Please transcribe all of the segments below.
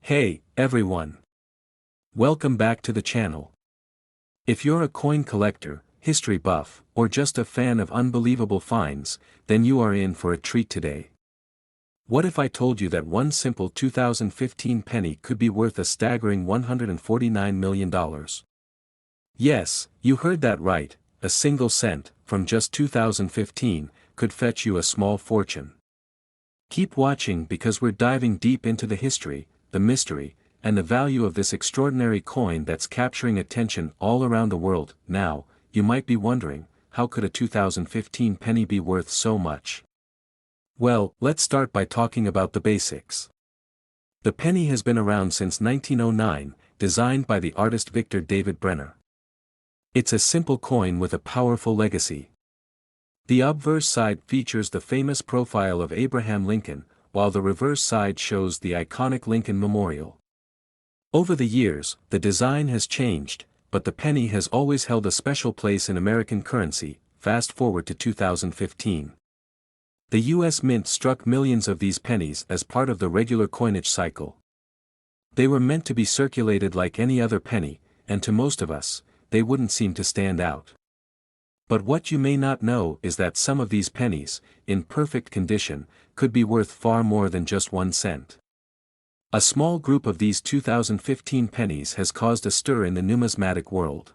Hey, everyone. Welcome back to the channel. If you're a coin collector, history buff, or just a fan of unbelievable finds, then you are in for a treat today. What if I told you that one simple 2015 penny could be worth a staggering $149 million? Yes, you heard that right, a single cent, from just 2015, could fetch you a small fortune. Keep watching because we're diving deep into the history, the mystery, and the value of this extraordinary coin that's capturing attention all around the world. Now, you might be wondering, how could a 2015 penny be worth so much? Well, let's start by talking about the basics. The penny has been around since 1909, designed by the artist Victor David Brenner. It's a simple coin with a powerful legacy. The obverse side features the famous profile of Abraham Lincoln, while the reverse side shows the iconic Lincoln Memorial. Over the years, the design has changed, but the penny has always held a special place in American currency. Fast forward to 2015. The U.S. Mint struck millions of these pennies as part of the regular coinage cycle. They were meant to be circulated like any other penny, and to most of us, they wouldn't seem to stand out. But what you may not know is that some of these pennies, in perfect condition, could be worth far more than just 1 cent. A small group of these 2015 pennies has caused a stir in the numismatic world.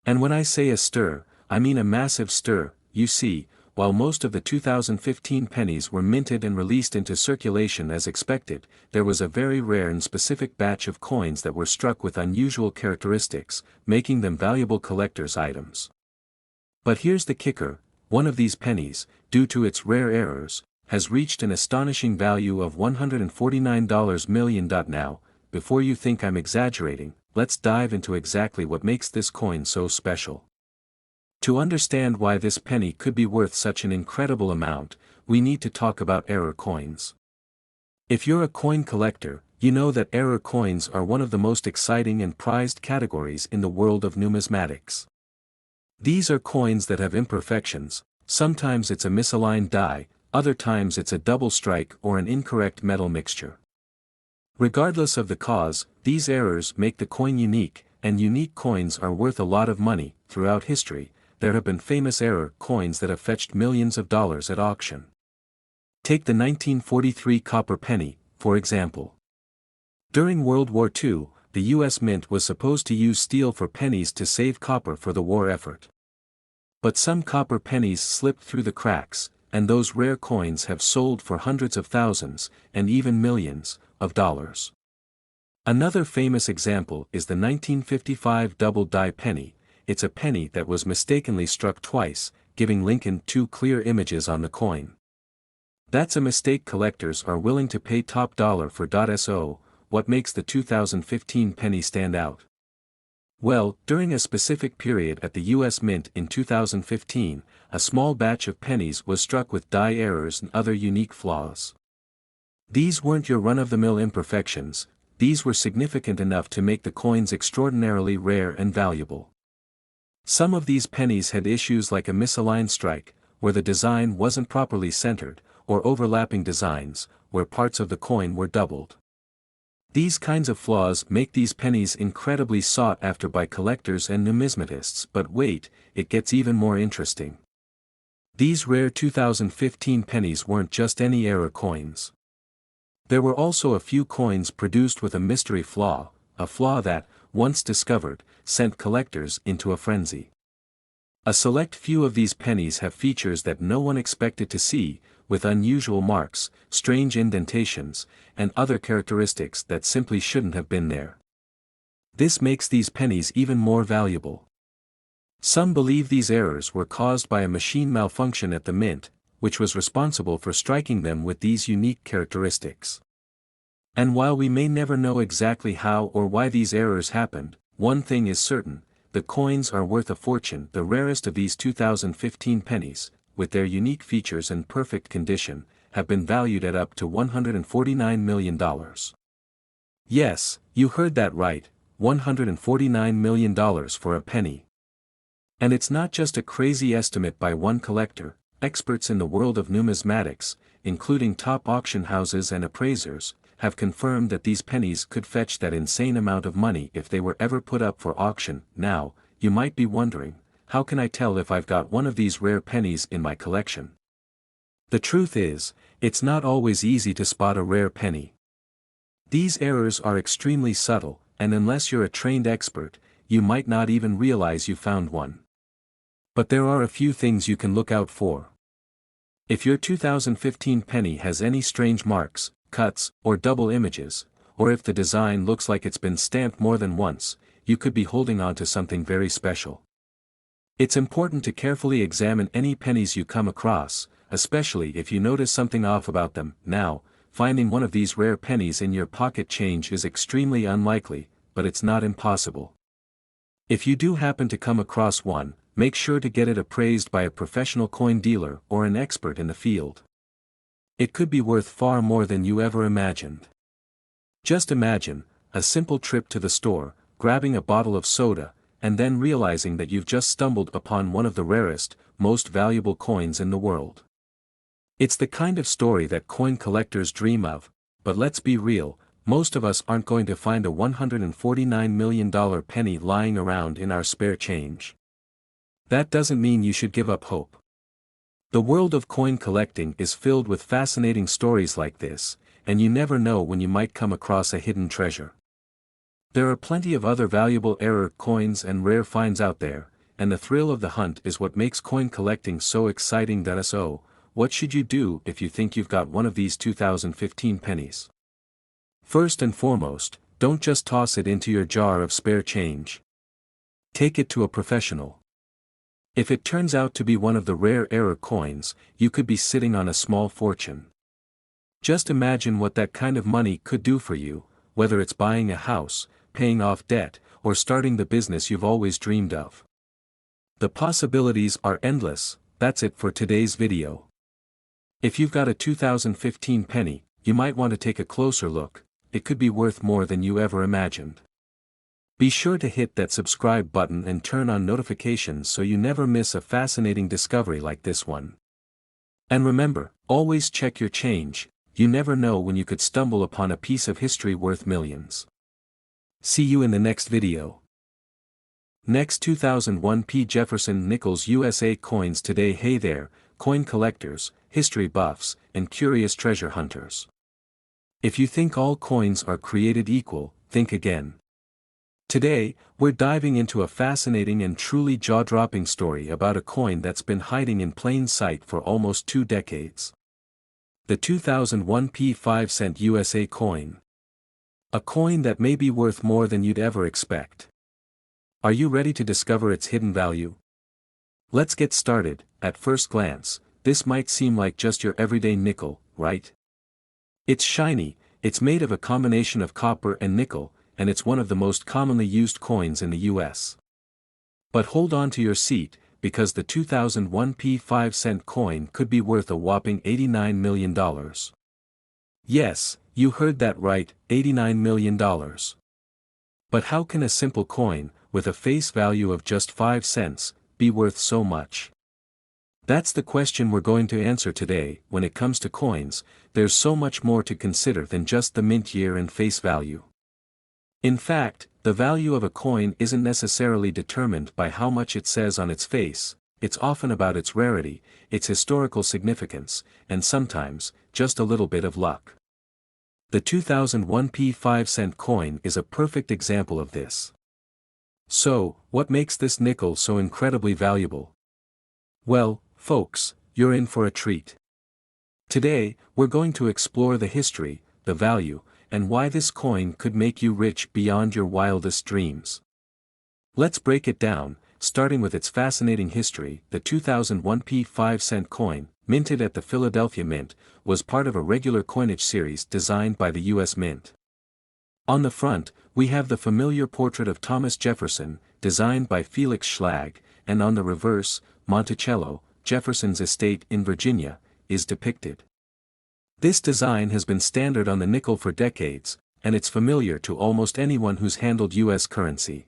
And when I say a stir, I mean a massive stir. You see, while most of the 2015 pennies were minted and released into circulation as expected, there was a very rare and specific batch of coins that were struck with unusual characteristics, making them valuable collector's items. But here's the kicker: one of these pennies, due to its rare errors, has reached an astonishing value of $149 million. Now, before you think I'm exaggerating, let's dive into exactly what makes this coin so special. To understand why this penny could be worth such an incredible amount, we need to talk about error coins. If you're a coin collector, you know that error coins are one of the most exciting and prized categories in the world of numismatics. These are coins that have imperfections. Sometimes it's a misaligned die, other times it's a double strike or an incorrect metal mixture. Regardless of the cause, these errors make the coin unique, and unique coins are worth a lot of money. Throughout history, there have been famous error coins that have fetched millions of dollars at auction. Take the 1943 copper penny, for example. During World War II, the U.S. Mint was supposed to use steel for pennies to save copper for the war effort. But some copper pennies slipped through the cracks, and those rare coins have sold for hundreds of thousands, and even millions, of dollars. Another famous example is the 1955 double die penny. It's a penny that was mistakenly struck twice, giving Lincoln 2 clear images on the coin. That's a mistake collectors are willing to pay top dollar for. So, what makes the 2015 penny stand out? Well, during a specific period at the U.S. Mint in 2015, a small batch of pennies was struck with die errors and other unique flaws. These weren't your run-of-the-mill imperfections, these were significant enough to make the coins extraordinarily rare and valuable. Some of these pennies had issues like a misaligned strike, where the design wasn't properly centered, or overlapping designs, where parts of the coin were doubled. These kinds of flaws make these pennies incredibly sought after by collectors and numismatists. But wait, it gets even more interesting. These rare 2015 pennies weren't just any error coins. There were also a few coins produced with a mystery flaw, a flaw that, once discovered, sent collectors into a frenzy. A select few of these pennies have features that no one expected to see, with unusual marks, strange indentations, and other characteristics that simply shouldn't have been there. This makes these pennies even more valuable. Some believe these errors were caused by a machine malfunction at the mint, which was responsible for striking them with these unique characteristics. And while we may never know exactly how or why these errors happened, one thing is certain: the coins are worth a fortune. The rarest of these 2015 pennies, with their unique features and perfect condition, have been valued at up to $149 million. Yes, you heard that right, $149 million for a penny. And it's not just a crazy estimate by one collector. Experts in the world of numismatics, including top auction houses and appraisers, have confirmed that these pennies could fetch that insane amount of money if they were ever put up for auction. Now, you might be wondering, how can I tell if I've got one of these rare pennies in my collection? The truth is, it's not always easy to spot a rare penny. These errors are extremely subtle, and unless you're a trained expert, you might not even realize you found one. But there are a few things you can look out for. If your 2015 penny has any strange marks, cuts, or double images, or if the design looks like it's been stamped more than once, you could be holding on to something very special. It's important to carefully examine any pennies you come across, especially if you notice something off about them. Now, finding one of these rare pennies in your pocket change is extremely unlikely, but it's not impossible. If you do happen to come across one, make sure to get it appraised by a professional coin dealer or an expert in the field. It could be worth far more than you ever imagined. Just imagine a simple trip to the store, grabbing a bottle of soda, and then realizing that you've just stumbled upon one of the rarest, most valuable coins in the world. It's the kind of story that coin collectors dream of, but let's be real, most of us aren't going to find a $149 million penny lying around in our spare change. That doesn't mean you should give up hope. The world of coin collecting is filled with fascinating stories like this, and you never know when you might come across a hidden treasure. There are plenty of other valuable error coins and rare finds out there, and the thrill of the hunt is what makes coin collecting so exciting. So, what should you do if you think you've got one of these 2015 pennies? First and foremost, don't just toss it into your jar of spare change. Take it to a professional. If it turns out to be one of the rare error coins, you could be sitting on a small fortune. Just imagine what that kind of money could do for you, whether it's buying a house, paying off debt, or starting the business you've always dreamed of. The possibilities are endless. That's it for today's video. If you've got a 2015 penny, you might want to take a closer look. It could be worth more than you ever imagined. Be sure to hit that subscribe button and turn on notifications so you never miss a fascinating discovery like this one. And remember, always check your change. You never know when you could stumble upon a piece of history worth millions. See you in the next video. Next, 2001 Jefferson Nickles USA coins today. Hey there, coin collectors, history buffs, and curious treasure hunters. If you think all coins are created equal, think again. Today, we're diving into a fascinating and truly jaw-dropping story about a coin that's been hiding in plain sight for almost 2 decades. The 2001 5-cent USA coin. A coin that may be worth more than you'd ever expect. Are you ready to discover its hidden value? Let's get started. At first glance, this might seem like just your everyday nickel, right? It's shiny, it's made of a combination of copper and nickel, and it's one of the most commonly used coins in the US. But hold on to your seat, because the 2001 5-cent coin could be worth a whopping $89 million. Yes, you heard that right, $89 million. But how can a simple coin, with a face value of just 5 cents, be worth so much? That's the question we're going to answer today. When it comes to coins, there's so much more to consider than just the mint year and face value. In fact, the value of a coin isn't necessarily determined by how much it says on its face. It's often about its rarity, its historical significance, and sometimes, just a little bit of luck. The 2001 5-cent coin is a perfect example of this. So, what makes this nickel so incredibly valuable? Well, folks, you're in for a treat. Today, we're going to explore the history, the value, and why this coin could make you rich beyond your wildest dreams. Let's break it down, starting with its fascinating history. The 2001 5-cent coin, minted at the Philadelphia Mint, was part of a regular coinage series designed by the U.S. Mint. On the front, we have the familiar portrait of Thomas Jefferson, designed by Felix Schlag, and on the reverse, Monticello, Jefferson's estate in Virginia, is depicted. This design has been standard on the nickel for decades, and it's familiar to almost anyone who's handled U.S. currency.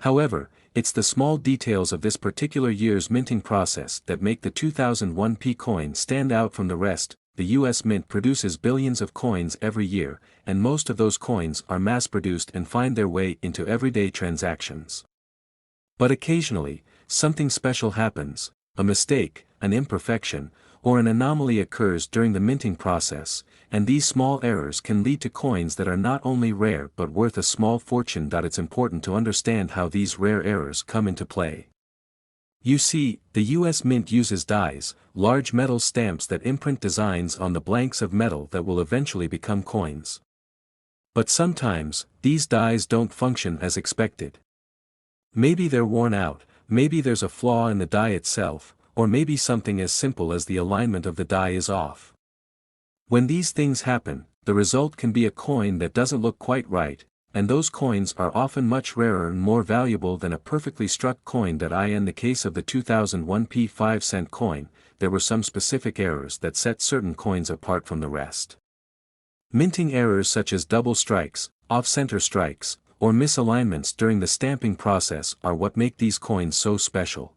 However, it's the small details of this particular year's minting process that make the 2001 coin stand out from the rest. the US Mint produces billions of coins every year, and most of those coins are mass-produced and find their way into everyday transactions. But occasionally, something special happens, a mistake, an imperfection, or an anomaly occurs during the minting process, and these small errors can lead to coins that are not only rare but worth a small fortune. It's important to understand how these rare errors come into play. You see, the US Mint uses dies, large metal stamps that imprint designs on the blanks of metal that will eventually become coins. But sometimes, these dies don't function as expected. Maybe they're worn out, maybe there's a flaw in the die itself, or maybe something as simple as the alignment of the die is off. When these things happen, the result can be a coin that doesn't look quite right, and those coins are often much rarer and more valuable than a perfectly struck coin. In the case of the 2001 5-cent coin, there were some specific errors that set certain coins apart from the rest. Minting errors such as double strikes, off-center strikes, or misalignments during the stamping process are what make these coins so special.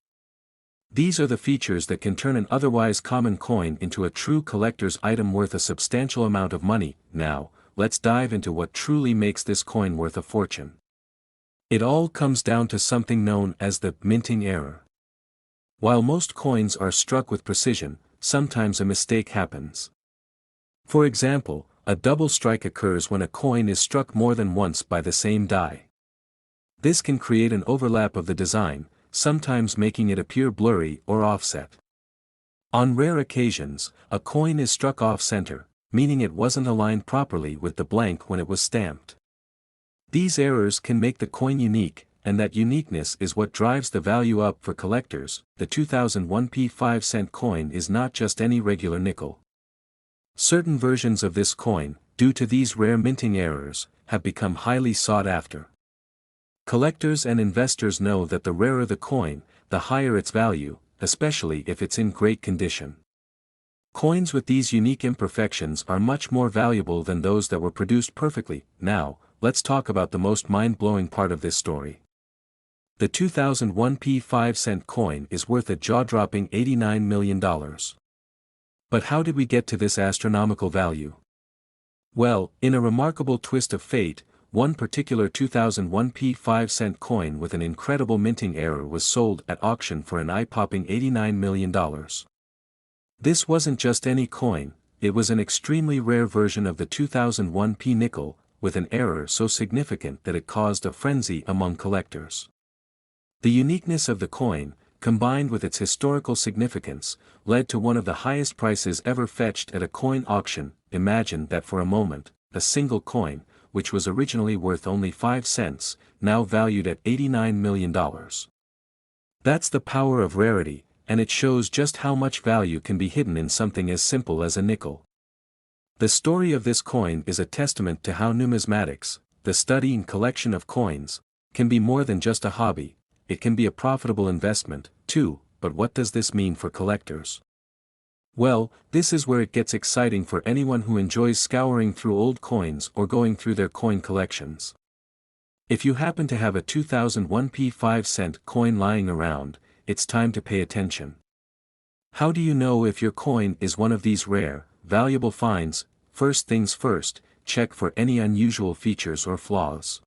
These are the features that can turn an otherwise common coin into a true collector's item worth a substantial amount of money. Now, let's dive into what truly makes this coin worth a fortune. It all comes down to something known as the minting error. While most coins are struck with precision, sometimes a mistake happens. For example, a double strike occurs when a coin is struck more than once by the same die. This can create an overlap of the design, sometimes making it appear blurry or offset. On rare occasions, a coin is struck off-center, meaning it wasn't aligned properly with the blank when it was stamped. These errors can make the coin unique, and that uniqueness is what drives the value up for collectors. The 2001 5-cent coin is not just any regular nickel. Certain versions of this coin, due to these rare minting errors, have become highly sought after. Collectors and investors know that the rarer the coin, the higher its value, especially if it's in great condition. Coins with these unique imperfections are much more valuable than those that were produced perfectly. Now, let's talk about the most mind-blowing part of this story. The 2001 5-cent coin is worth a jaw-dropping $89 million. But how did we get to this astronomical value? Well, in a remarkable twist of fate, one particular 2001 5-cent coin with an incredible minting error was sold at auction for an eye-popping $89 million. This wasn't just any coin, it was an extremely rare version of the 2001 nickel, with an error so significant that it caused a frenzy among collectors. The uniqueness of the coin, combined with its historical significance, led to one of the highest prices ever fetched at a coin auction. Imagine that for a moment, a single coin, which was originally worth only 5 cents, now valued at $89 million. That's the power of rarity, and it shows just how much value can be hidden in something as simple as a nickel. The story of this coin is a testament to how numismatics, the study and collection of coins, can be more than just a hobby. It can be a profitable investment, too. But what does this mean for collectors? Well, this is where it gets exciting for anyone who enjoys scouring through old coins or going through their coin collections. If you happen to have a 2001 5-cent coin lying around, it's time to pay attention. How do you know if your coin is one of these rare, valuable finds? First things first, check for any unusual features or flaws.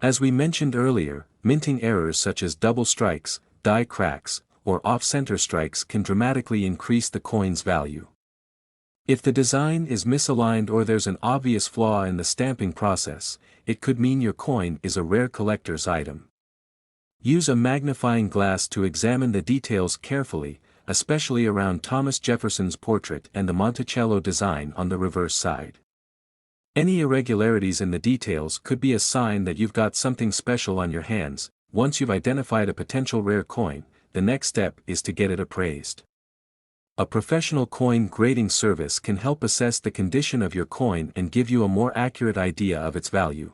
As we mentioned earlier, minting errors such as double strikes, die cracks, or off-center strikes can dramatically increase the coin's value. If the design is misaligned or there's an obvious flaw in the stamping process, it could mean your coin is a rare collector's item. Use a magnifying glass to examine the details carefully, especially around Thomas Jefferson's portrait and the Monticello design on the reverse side. Any irregularities in the details could be a sign that you've got something special on your hands. Once you've identified a potential rare coin, the next step is to get it appraised. A professional coin grading service can help assess the condition of your coin and give you a more accurate idea of its value.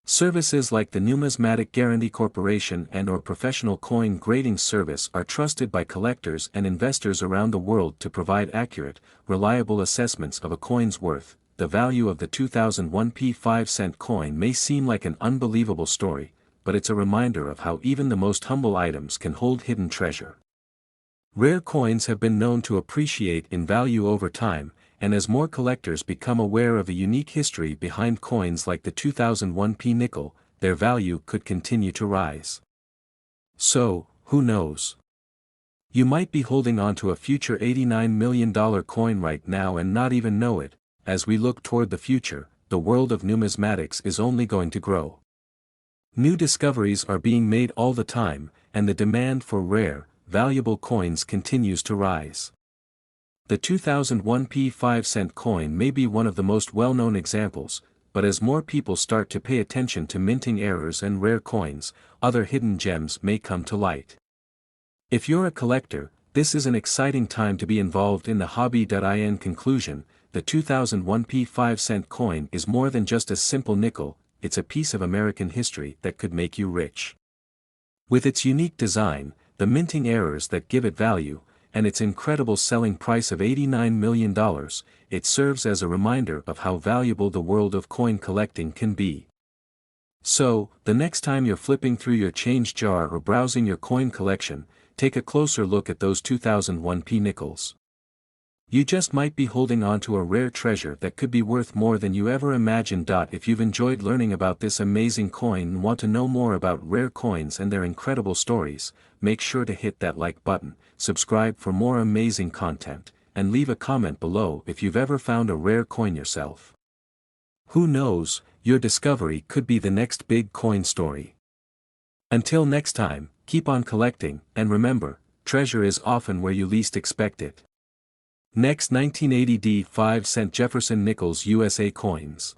Services like the Numismatic Guarantee Corporation and/or Professional Coin Grading Service are trusted by collectors and investors around the world to provide accurate, reliable assessments of a coin's worth. The value of the 2001 5-cent coin may seem like an unbelievable story, but it's a reminder of how even the most humble items can hold hidden treasure. Rare coins have been known to appreciate in value over time, and as more collectors become aware of a unique history behind coins like the 2001 nickel, their value could continue to rise. So, who knows? You might be holding on to a future $89 million coin right now and not even know it. As we look toward the future, the world of numismatics is only going to grow. New discoveries are being made all the time, and the demand for rare, valuable coins continues to rise. The 2001 5-cent coin may be one of the most well-known examples, but as more people start to pay attention to minting errors and rare coins, other hidden gems may come to light. If you're a collector, this is an exciting time to be involved in the hobby. In conclusion, the 2001 5-cent coin is more than just a simple nickel, it's a piece of American history that could make you rich. With its unique design, the minting errors that give it value, and its incredible selling price of $89 million, it serves as a reminder of how valuable the world of coin collecting can be. So, the next time you're flipping through your change jar or browsing your coin collection, take a closer look at those 2001 nickels. You just might be holding on to a rare treasure that could be worth more than you ever imagined. If you've enjoyed learning about this amazing coin and want to know more about rare coins and their incredible stories, make sure to hit that like button, subscribe for more amazing content, and leave a comment below if you've ever found a rare coin yourself. Who knows, your discovery could be the next big coin story. Until next time, keep on collecting, and remember, treasure is often where you least expect it. Next, 1980 5-cent Jefferson Nickles USA coins.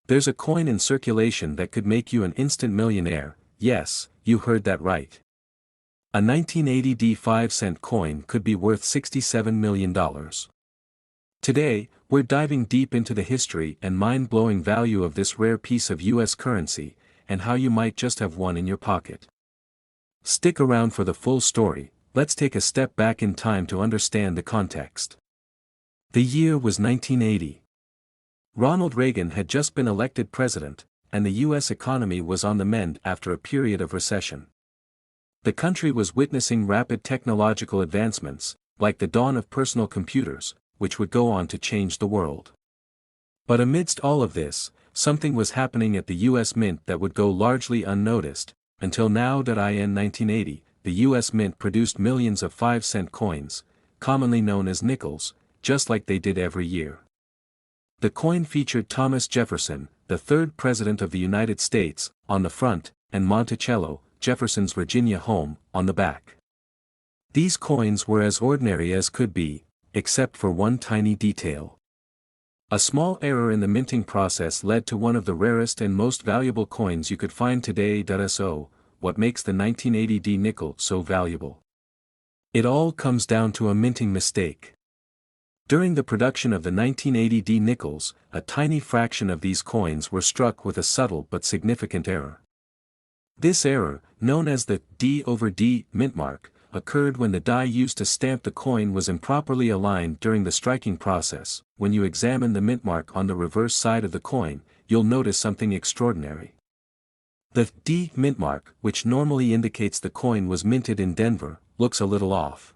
There's a coin in circulation that could make you an instant millionaire. Yes, you heard that right. A 1980 5-cent coin could be worth $67 million. Today, we're diving deep into the history and mind-blowing value of this rare piece of US currency, and how you might just have one in your pocket. Stick around for the full story. Let's take a step back in time to understand the context. The year was 1980. Ronald Reagan had just been elected president, and the U.S. economy was on the mend after a period of recession. The country was witnessing rapid technological advancements, like the dawn of personal computers, which would go on to change the world. But amidst all of this, something was happening at the U.S. Mint that would go largely unnoticed, until now. In 1980, the U.S. Mint produced millions of 5-cent coins, commonly known as nickels, just like they did every year. The coin featured Thomas Jefferson, the third President of the United States, on the front, and Monticello, Jefferson's Virginia home, on the back. These coins were as ordinary as could be, except for one tiny detail. A small error in the minting process led to one of the rarest and most valuable coins you could find today. So, what makes the 1980 nickel so valuable? It all comes down to a minting mistake. During the production of the 1980 nickels, a tiny fraction of these coins were struck with a subtle but significant error. This error, known as the D/D mint mark, occurred when the die used to stamp the coin was improperly aligned during the striking process. When you examine the mint mark on the reverse side of the coin, you'll notice something extraordinary. The D mint mark, which normally indicates the coin was minted in Denver, looks a little off.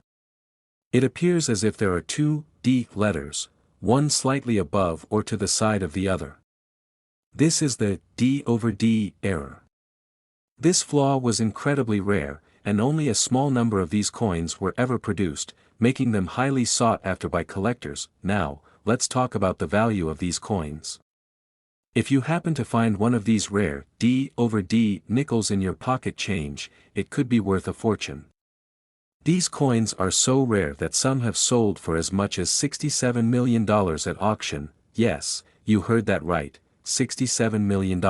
It appears as if there are two D letters, one slightly above or to the side of the other. This is the D/D error. This flaw was incredibly rare, and only a small number of these coins were ever produced, making them highly sought after by collectors. Now, let's talk about the value of these coins. If you happen to find one of these rare D/D nickels in your pocket change, it could be worth a fortune. These coins are so rare that some have sold for as much as $67 million at auction. Yes, you heard that right, $67 million.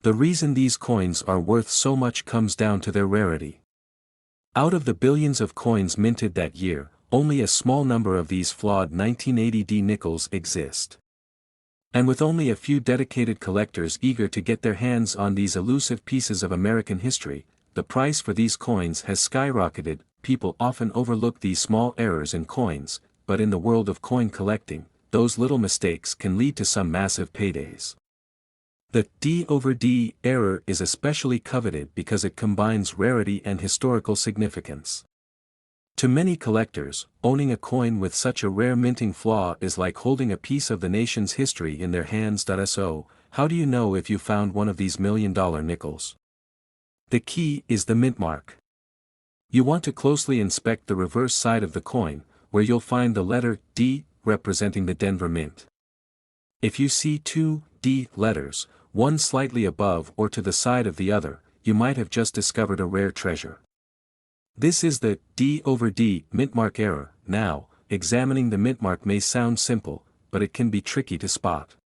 The reason these coins are worth so much comes down to their rarity. Out of the billions of coins minted that year, only a small number of these flawed 1980 nickels exist. And with only a few dedicated collectors eager to get their hands on these elusive pieces of American history, the price for these coins has skyrocketed. People often overlook these small errors in coins, but in the world of coin collecting, those little mistakes can lead to some massive paydays. The D/D error is especially coveted because it combines rarity and historical significance. To many collectors, owning a coin with such a rare minting flaw is like holding a piece of the nation's history in their hands. So, how do you know if you found one of these million-dollar nickels? The key is the mint mark. You want to closely inspect the reverse side of the coin, where you'll find the letter D representing the Denver Mint. If you see two D letters, one slightly above or to the side of the other, you might have just discovered a rare treasure. This is the D over D mint mark error. Now, examining the mint mark may sound simple, but it can be tricky to spot.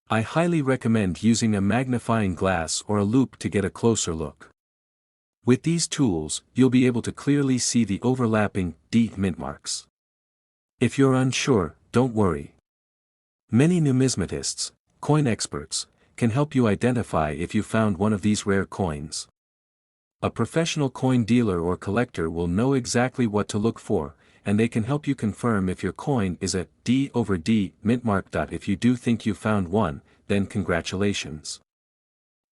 I highly recommend using a magnifying glass or a loupe to get a closer look. With these tools, you'll be able to clearly see the overlapping D mint marks. If you're unsure, don't worry. Many numismatists, coin experts, can help you identify if you found one of these rare coins. A professional coin dealer or collector will know exactly what to look for, and they can help you confirm if your coin is a D over D mint mark. If you do think you found one, then congratulations.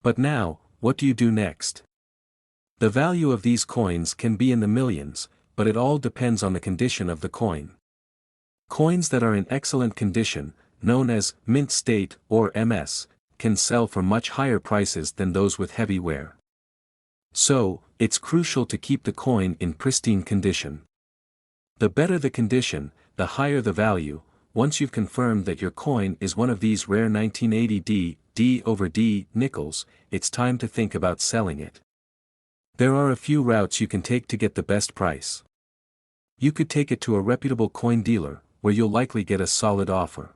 But now, what do you do next? The value of these coins can be in the millions, but it all depends on the condition of the coin. Coins that are in excellent condition, known as mint state or MS, can sell for much higher prices than those with heavy wear. So, it's crucial to keep the coin in pristine condition. The better the condition, the higher the value. Once you've confirmed that your coin is one of these rare 1980 D over D nickels, it's time to think about selling it. There are a few routes you can take to get the best price. You could take it to a reputable coin dealer, where you'll likely get a solid offer.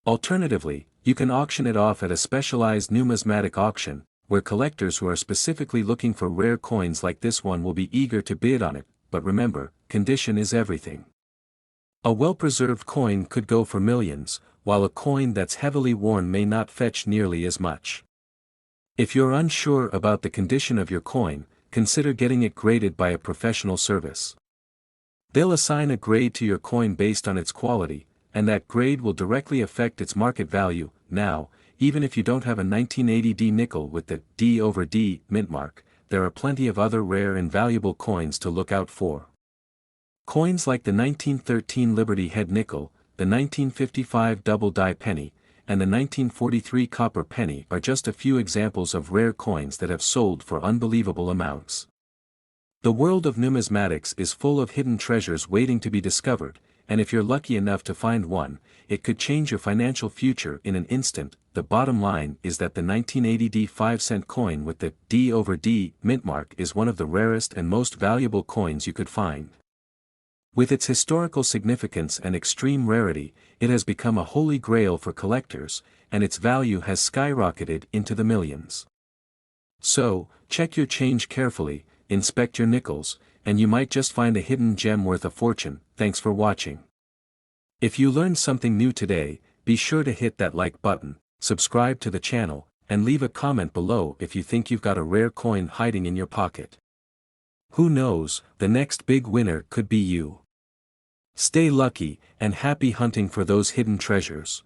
Alternatively, you can auction it off at a specialized numismatic auction, where collectors who are specifically looking for rare coins like this one will be eager to bid on it, but remember, condition is everything. A well-preserved coin could go for millions, while a coin that's heavily worn may not fetch nearly as much. If you're unsure about the condition of your coin, consider getting it graded by a professional service. They'll assign a grade to your coin based on its quality, and that grade will directly affect its market value. Now, even if you don't have a 1980 D nickel with the D over D mint mark, there are plenty of other rare and valuable coins to look out for. Coins like the 1913 Liberty Head nickel, the 1955 double die penny, and the 1943 copper penny are just a few examples of rare coins that have sold for unbelievable amounts. The world of numismatics is full of hidden treasures waiting to be discovered, and if you're lucky enough to find one, it could change your financial future in an instant. The bottom line is that the 1980 D 5-cent coin with the D over D mint mark is one of the rarest and most valuable coins you could find. With its historical significance and extreme rarity, it has become a holy grail for collectors, and its value has skyrocketed into the millions. So, check your change carefully, inspect your nickels, and you might just find a hidden gem worth a fortune. Thanks for watching. If you learned something new today, be sure to hit that like button, subscribe to the channel, and leave a comment below if you think you've got a rare coin hiding in your pocket. Who knows, the next big winner could be you. Stay lucky, and happy hunting for those hidden treasures.